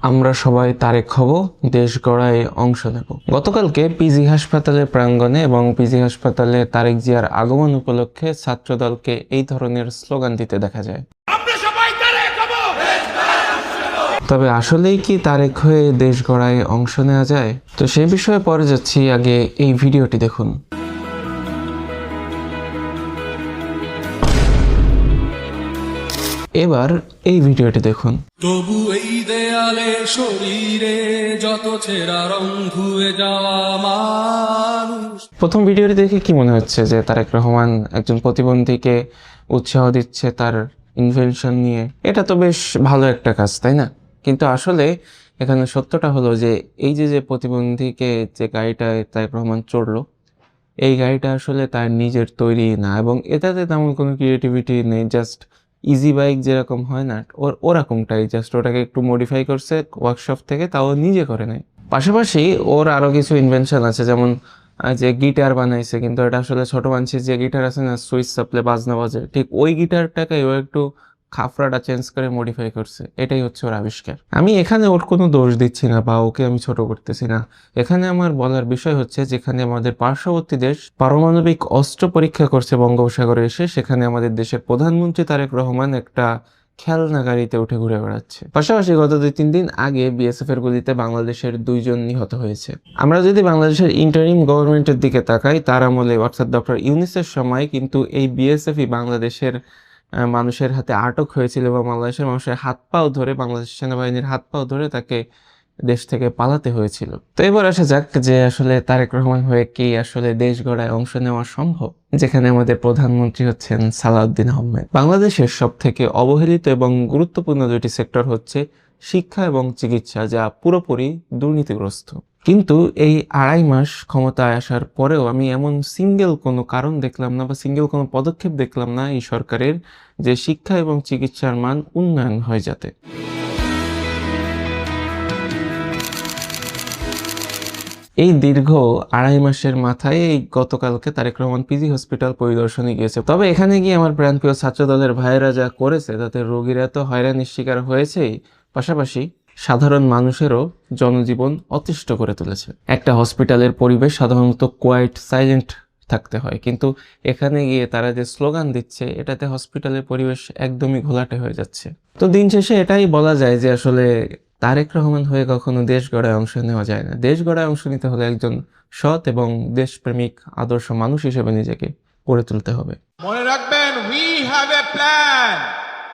আমরা সবাই তারেক হব, দেশ গড়ায় অংশ নেব। গতকালকে পিজি হাসপাতালের প্রাঙ্গণে এবং পিজি হাসপাতালে তারেক জিয়ার আগমন উপলক্ষে ছাত্রদলকে এই ধরনের স্লোগান দিতে দেখা যায়। তবে আসলেই কি তারেক হয়ে দেশ গড়ায় অংশ নেওয়া যায়? তো সেই বিষয়ে পরে যাচ্ছি, আগে এই ভিডিওটি দেখুন। এবার এই ভিডিওটি দেখুন। তবু এই দেয়ালে শরীরে যত ছেঁড়া রং ধুয়ে যাওয়া মানুষ। প্রথম ভিডিওটি দেখে কি মনে হচ্ছে যে তারেক রহমান একজন প্রতিবন্ধীকে উৎসাহ দিচ্ছে তার ইনভেনশন নিয়ে? এটা তো বেশ ভালো একটা কাজ, তাই না? কিন্তু আসলে এখানে সত্যটা হলো যে এই যে প্রতিবন্ধীকে যে গাড়িটা তারেক রহমান চড়লো, এই গাড়িটা আসলে তার নিজের তৈরি না এবং এটাতে তেমন কোনো ক্রিয়েটিভিটি নেই। জাস্ট ইজি বাইক যেরকম হয় না, ওরকমটাই, জাস্ট ওটাকে একটু মডিফাই করছে ওয়ার্কশপ থেকে, তাও নিজে করে নাই। পাশাপাশি ওর আরও কিছু ইনভেনশন আছে, যেমন যে গিটার বানাইছে, কিন্তু এটা আসলে ছোট মানুষের যে গিটার আছে না, সুইচ চাপলে বাজনা বাজে, ঠিক ওই গিটারটাকে ও একটু খাফরাটা চেঞ্জ করে মডিফাই করছে। এটাই হচ্ছে ওর আবিষ্কার। আমি এখানে ওর কোনো দোষ দিচ্ছি না বা ওকে আমি ছোট করতেছি না। এখানে আমার বলার বিষয় হচ্ছে, যেখানে আমাদের পার্শ্ববর্তী দেশ পারমাণবিক অস্ত্র পরীক্ষা করছে বঙ্গোপসাগরে এসে, সেখানে আমাদের দেশের প্রধানমন্ত্রী তারেক রহমান একটা খেলনা গাড়িতে উঠে ঘুরে বেড়াচ্ছে। পাশাপাশি গত 2-3 দিন আগে বিএসএফ এর গুলিতে বাংলাদেশের 2 জন নিহত হয়েছে। আমরা যদি বাংলাদেশের ইন্টারিম গভর্নমেন্টের দিকে তাকাই, তার আমলে অর্থাৎ ডক্টর ইউনূসের সময় কিন্তু এই বিএসএফই বাংলাদেশের মানুষের হাতে আটক হয়েছিল এবং বাংলাদেশের মানুষের হাত পাও ধরে, বাংলাদেশ সেনাবাহিনীর হাত পাও ধরে তাকে দেশ থেকে পালাতে হয়েছিল। তো এবার আসা যাক যে আসলে তারেক রহমান হয়ে কি আসলে দেশ গড়ায় অংশ নেওয়া সম্ভব, যেখানে আমাদের প্রধানমন্ত্রী হচ্ছেন সালাউদ্দিন আহমেদ। বাংলাদেশের সব থেকে অবহেলিত এবং গুরুত্বপূর্ণ 2টি সেক্টর হচ্ছে শিক্ষা এবং চিকিৎসা, যা পুরোপুরি দুর্নীতিগ্রস্ত। কিন্তু এই 2.5 মাস ক্ষমতায় আসার পরেও আমি এমন সিঙ্গেল কোনো কারণ দেখলাম না বা সিঙ্গেল কোনো পদক্ষেপ দেখলাম না এই সরকারের, যে শিক্ষা এবং চিকিৎসার মান উন্নয়ন হয় যাতে। এই দীর্ঘ 2.5 মাসের মাথায় এই গতকালকে তারেক রহমান পিজি হসপিটাল পরিদর্শনে গিয়েছে। তবে এখানে গিয়ে আমার প্রাণপ্রিয় ছাত্রদলের ভাইয়েরা যা করেছে, তাতে রোগীরা তো হয়রানির শিকার হয়েছেই, পাশাপাশি সাধারণ মানুষেরও জনজীবন অতিষ্ঠ করে তুলেছে। একটা হসপিটালের পরিবেশ সাধারণত কোয়াইট, সাইলেন্ট থাকতে হয়, কিন্তু এখানে গিয়ে তারা যে স্লোগান দিচ্ছে, এটাতে হসপিটালের পরিবেশ একদমই ঘোলাটে হয়ে যাচ্ছে। তো দিন শেষে এটাই বলা যায় যে আসলে তারেক রহমান হয়ে কখনো দেশ গড়ায় অংশ নেওয়া যায় না। দেশ গড়ায় অংশ নিতে হলে একজন সৎ এবং দেশপ্রেমিক আদর্শ মানুষ হিসেবে নিজেকে গড়ে তুলতে হবে। মনে রাখবেন, we have a plan.